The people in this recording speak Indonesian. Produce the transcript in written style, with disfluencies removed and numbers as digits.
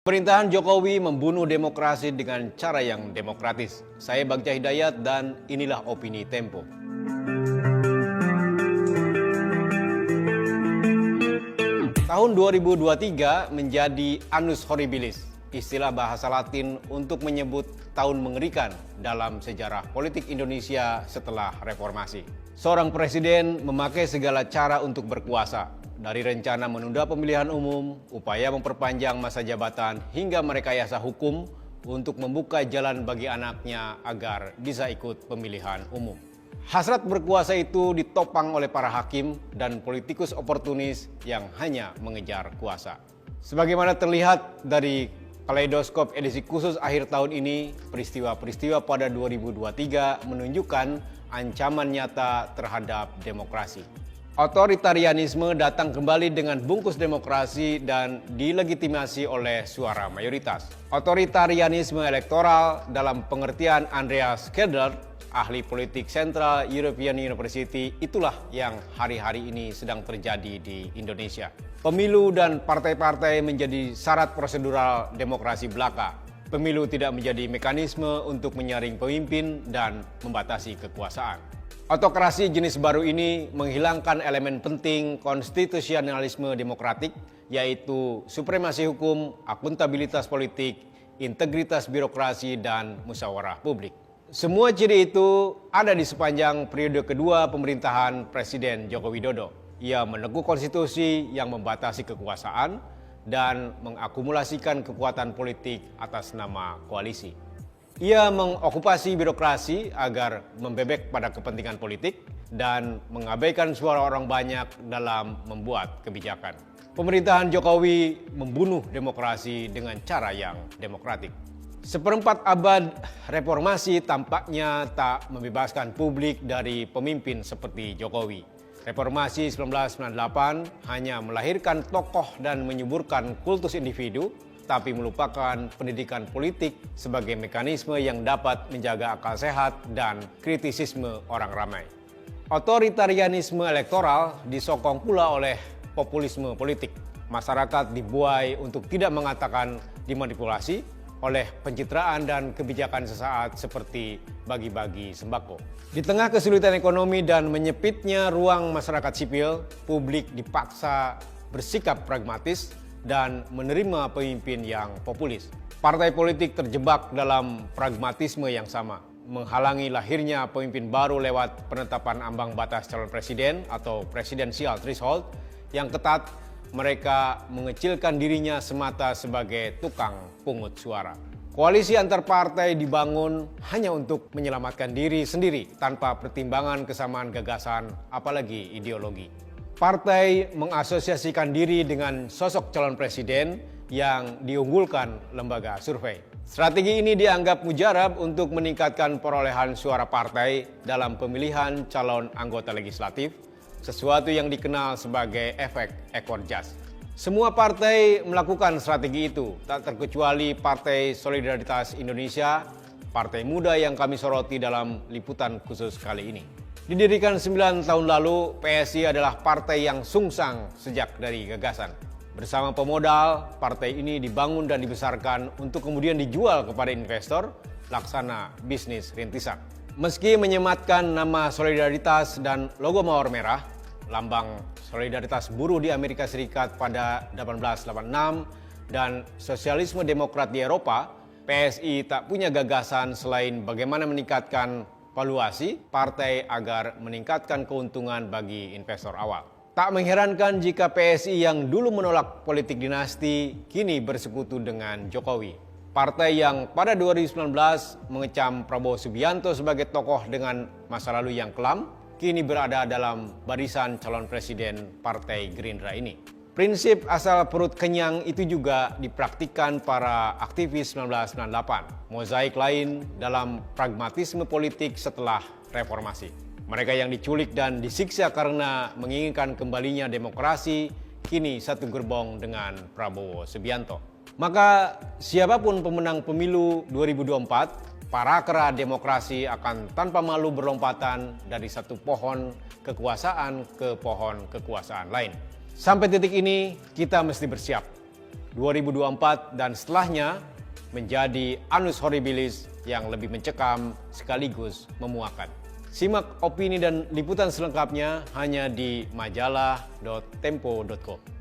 Pemerintahan Jokowi membunuh demokrasi dengan cara yang demokratis. Saya Bagja Hidayat dan inilah opini Tempo. Tahun 2023 menjadi annus horribilis, istilah bahasa Latin untuk menyebut tahun mengerikan dalam sejarah politik Indonesia setelah reformasi. Seorang presiden memakai segala cara untuk berkuasa, dari rencana menunda pemilihan umum, upaya memperpanjang masa jabatan, hingga merekayasa hukum untuk membuka jalan bagi anaknya agar bisa ikut pemilihan umum. Hasrat berkuasa itu ditopang oleh para hakim dan politikus oportunis yang hanya mengejar kuasa. Sebagaimana terlihat dari Kaleidoskop edisi khusus akhir tahun ini, peristiwa-peristiwa pada 2023 menunjukkan ancaman nyata terhadap demokrasi. Otoritarianisme datang kembali dengan bungkus demokrasi dan dilegitimasi oleh suara mayoritas. Otoritarianisme elektoral dalam pengertian Andreas Kedler, ahli politik Central European University, itulah yang hari-hari ini sedang terjadi di Indonesia. Pemilu dan partai-partai menjadi syarat prosedural demokrasi belaka. Pemilu tidak menjadi mekanisme untuk menyaring pemimpin dan membatasi kekuasaan. Autokrasi jenis baru ini menghilangkan elemen penting konstitusionalisme demokratik, yaitu supremasi hukum, akuntabilitas politik, integritas birokrasi, dan musyawarah publik. Semua ciri itu ada di sepanjang periode kedua pemerintahan Presiden Joko Widodo. Ia meneguk konstitusi yang membatasi kekuasaan dan mengakumulasikan kekuatan politik atas nama koalisi. Ia mengokupasi birokrasi agar membebek pada kepentingan politik dan mengabaikan suara orang banyak dalam membuat kebijakan. Pemerintahan Jokowi membunuh demokrasi dengan cara yang demokratik. Seperempat abad reformasi tampaknya tak membebaskan publik dari pemimpin seperti Jokowi. Reformasi 1998 hanya melahirkan tokoh dan menyuburkan kultus individu, tapi melupakan pendidikan politik sebagai mekanisme yang dapat menjaga akal sehat dan kritisisme orang ramai. Otoritarianisme elektoral disokong pula oleh populisme politik. Masyarakat dibuai untuk tidak mengatakan dimanipulasi oleh pencitraan dan kebijakan sesaat seperti bagi-bagi sembako. Di tengah kesulitan ekonomi dan menyempitnya ruang masyarakat sipil, publik dipaksa bersikap pragmatis dan menerima pemimpin yang populis. Partai politik terjebak dalam pragmatisme yang sama, menghalangi lahirnya pemimpin baru lewat penetapan ambang batas calon presiden atau presidential threshold yang ketat. Mereka mengecilkan dirinya semata sebagai tukang pungut suara. Koalisi antar partai dibangun hanya untuk menyelamatkan diri sendiri tanpa pertimbangan kesamaan gagasan, apalagi ideologi. Partai mengasosiasikan diri dengan sosok calon presiden yang diunggulkan lembaga survei. Strategi ini dianggap mujarab untuk meningkatkan perolehan suara partai dalam pemilihan calon anggota legislatif, sesuatu yang dikenal sebagai efek ekor jas. Semua partai melakukan strategi itu, tak terkecuali Partai Solidaritas Indonesia, partai muda yang kami soroti dalam liputan khusus kali ini. Didirikan 9 tahun lalu, PSI adalah partai yang sungsang sejak dari gagasan. Bersama pemodal, partai ini dibangun dan dibesarkan untuk kemudian dijual kepada investor, laksana bisnis rintisan. Meski menyematkan nama Solidaritas dan logo mawar merah, lambang solidaritas buruh di Amerika Serikat pada 1886 dan sosialisme demokrat di Eropa, PSI tak punya gagasan selain bagaimana meningkatkan valuasi partai agar meningkatkan keuntungan bagi investor awal. Tak mengherankan jika PSI yang dulu menolak politik dinasti kini bersekutu dengan Jokowi. Partai yang pada 2019 mengecam Prabowo Subianto sebagai tokoh dengan masa lalu yang kelam, kini berada dalam barisan calon presiden Partai Gerindra ini. Prinsip asal perut kenyang itu juga dipraktikkan para aktivis 1998. Mozaik lain dalam pragmatisme politik setelah reformasi. Mereka yang diculik dan disiksa karena menginginkan kembalinya demokrasi, kini satu gerbong dengan Prabowo Subianto. Maka siapapun pemenang pemilu 2024, para kera demokrasi akan tanpa malu berlompatan dari satu pohon kekuasaan ke pohon kekuasaan lain. Sampai titik ini kita mesti bersiap. 2024 dan setelahnya menjadi annus horribilis yang lebih mencekam sekaligus memuakan. Simak opini dan liputan selengkapnya hanya di majalah.tempo.co.